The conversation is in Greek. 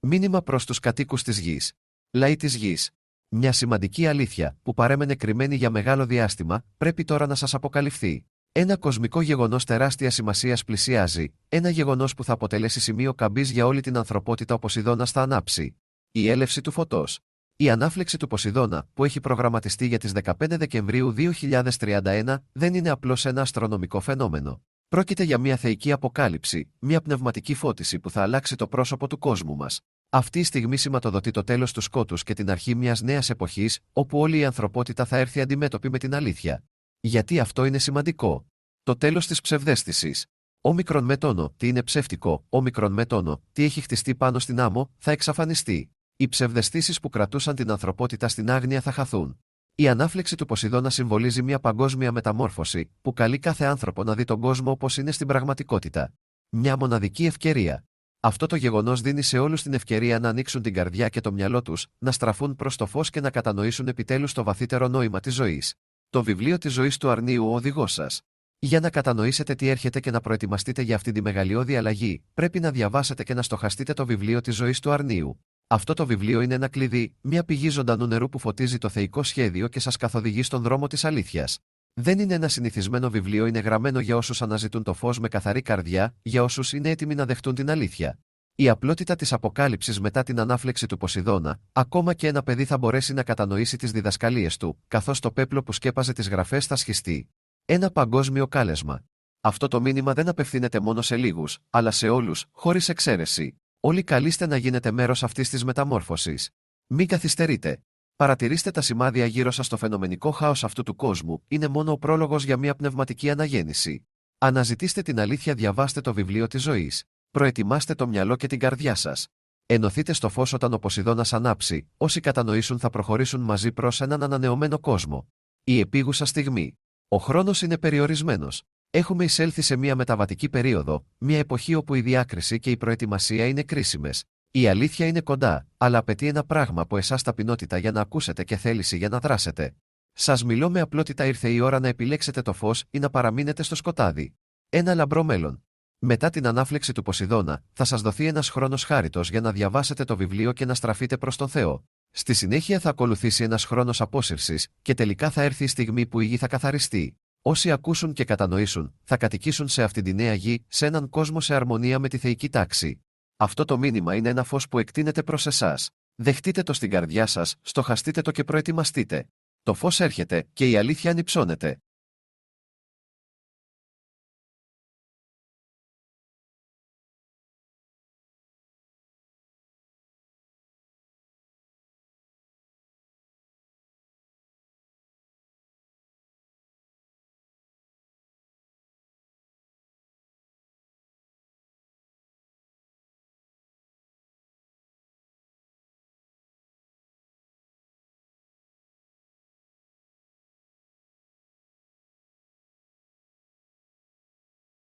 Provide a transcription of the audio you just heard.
Μήνυμα προς τους κατοίκους της γης. Λαοί της γης. Μια σημαντική αλήθεια, που παρέμενε κρυμμένη για μεγάλο διάστημα, πρέπει τώρα να σας αποκαλυφθεί. Ένα κοσμικό γεγονός τεράστιας σημασίας πλησιάζει, ένα γεγονός που θα αποτελέσει σημείο καμπής για όλη την ανθρωπότητα. Ο Ποσειδώνας θα ανάψει. Η έλευση του φωτός. Η ανάφλεξη του Ποσειδώνα, που έχει προγραμματιστεί για τις 15 Δεκεμβρίου 2031, δεν είναι απλώς ένα αστρονομικό φαινόμενο. Πρόκειται για μια θεϊκή αποκάλυψη, μια πνευματική φώτιση που θα αλλάξει το πρόσωπο του κόσμου μας. Αυτή η στιγμή σηματοδοτεί το τέλος του σκότους και την αρχή μιας νέας εποχής, όπου όλη η ανθρωπότητα θα έρθει αντιμέτωπη με την αλήθεια. Γιατί αυτό είναι σημαντικό? Το τέλος της ψευδαίσθησης. Όμικρον με τόνο, τι είναι ψεύτικο, όμικρον με τόνο, τι έχει χτιστεί πάνω στην άμμο, θα εξαφανιστεί. Οι ψευδαισθήσεις που κρατούσαν την ανθρωπότητα στην άγνοια θα χαθούν. Η ανάφλεξη του Ποσειδώνα συμβολίζει μια παγκόσμια μεταμόρφωση, που καλεί κάθε άνθρωπο να δει τον κόσμο όπως είναι στην πραγματικότητα. Μια μοναδική ευκαιρία. Αυτό το γεγονός δίνει σε όλους την ευκαιρία να ανοίξουν την καρδιά και το μυαλό τους, να στραφούν προς το φως και να κατανοήσουν επιτέλους το βαθύτερο νόημα της ζωής. Το βιβλίο της ζωής του Αρνίου, ο οδηγός σας. Για να κατανοήσετε τι έρχεται και να προετοιμαστείτε για αυτή τη μεγαλειώδη αλλαγή, πρέπει να διαβάσετε και να στοχαστείτε το βιβλίο της ζωής του Αρνίου. Αυτό το βιβλίο είναι ένα κλειδί, μια πηγή ζωντανού νερού που φωτίζει το θεϊκό σχέδιο και σας καθοδηγεί στον δρόμο της αλήθειας. Δεν είναι ένα συνηθισμένο βιβλίο, είναι γραμμένο για όσους αναζητούν το φως με καθαρή καρδιά, για όσους είναι έτοιμοι να δεχτούν την αλήθεια. Η απλότητα της αποκάλυψης μετά την ανάφλεξη του Ποσειδώνα, ακόμα και ένα παιδί θα μπορέσει να κατανοήσει τις διδασκαλίες του, καθώς το πέπλο που σκέπαζε τις γραφές θα σχιστεί. Ένα παγκόσμιο κάλεσμα. Αυτό το μήνυμα δεν απευθύνεται μόνο σε λίγους, αλλά σε όλους, χωρίς εξαίρεση. Όλοι καλείστε να γίνετε μέρος αυτής της μεταμόρφωσης. Μην καθυστερείτε. Παρατηρήστε τα σημάδια γύρω σας. Το φαινομενικό χάος αυτού του κόσμου είναι μόνο ο πρόλογος για μια πνευματική αναγέννηση. Αναζητήστε την αλήθεια, διαβάστε το βιβλίο της ζωής. Προετοιμάστε το μυαλό και την καρδιά σας. Ενωθείτε στο φως όταν ο Ποσειδώνας ανάψει. Όσοι κατανοήσουν θα προχωρήσουν μαζί προς έναν ανανεωμένο κόσμο. Η επίγουσα στιγμή. Ο χρόνος είναι περιορισμένος. Έχουμε εισέλθει σε μια μεταβατική περίοδο, μια εποχή όπου η διάκριση και η προετοιμασία είναι κρίσιμες. Η αλήθεια είναι κοντά, αλλά απαιτεί ένα πράγμα από εσάς: ταπεινότητα για να ακούσετε και θέληση για να δράσετε. Σας μιλώ με απλότητα, ήρθε η ώρα να επιλέξετε το φως ή να παραμείνετε στο σκοτάδι. Ένα λαμπρό μέλλον. Μετά την ανάφλεξη του Ποσειδώνα, θα σας δοθεί ένας χρόνος χάριτος για να διαβάσετε το βιβλίο και να στραφείτε προς τον Θεό. Στη συνέχεια θα ακολουθήσει ένας χρόνος απόσυρσης, και τελικά θα έρθει η στιγμή που η γη θα καθαριστεί. Όσοι ακούσουν και κατανοήσουν, θα κατοικήσουν σε αυτή τη νέα γη, σε έναν κόσμο σε αρμονία με τη θεϊκή τάξη. Αυτό το μήνυμα είναι ένα φως που εκτείνεται προς εσάς. Δεχτείτε το στην καρδιά σας, στοχαστείτε το και προετοιμαστείτε. Το φως έρχεται και η αλήθεια ανυψώνεται.